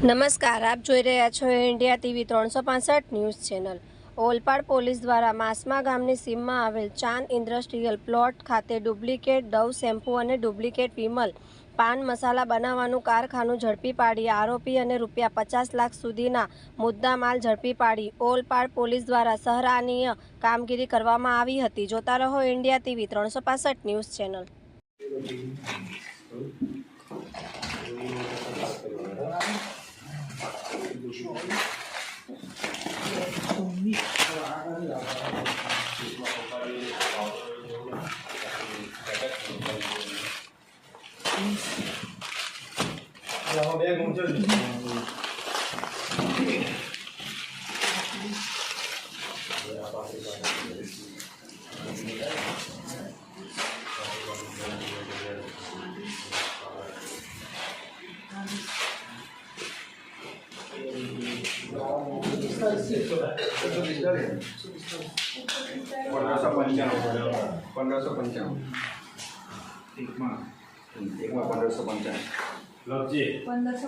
નમસ્કાર, આપ જોઈ રહ્યા છો India TV 365 news channel. Olpad police દ્વારા માસમા ગામની સીમમાં આવેલ ચાંદ ઇન્ડસ્ટ્રીયલ પ્લોટ ખાતે ડુપ્લિકેટ ડવ શેમ્પૂ અને ડુપ્લિકેટ વિમલ પાન મસાલા બનાવવાનું કારખાનું ઝડપી પાડી આરોપી અને ₹50 લાખ સુધીના મુદ્દામાલ ઝડપી પાડી ઓલપાડ પોલીસ દ્વારા સરાહનીય કામગીરી કરવામાં આવી હતી। જોતા રહો ઇન્ડિયા ટીવી 365 ન્યૂઝ ચેનલ। एक में 1555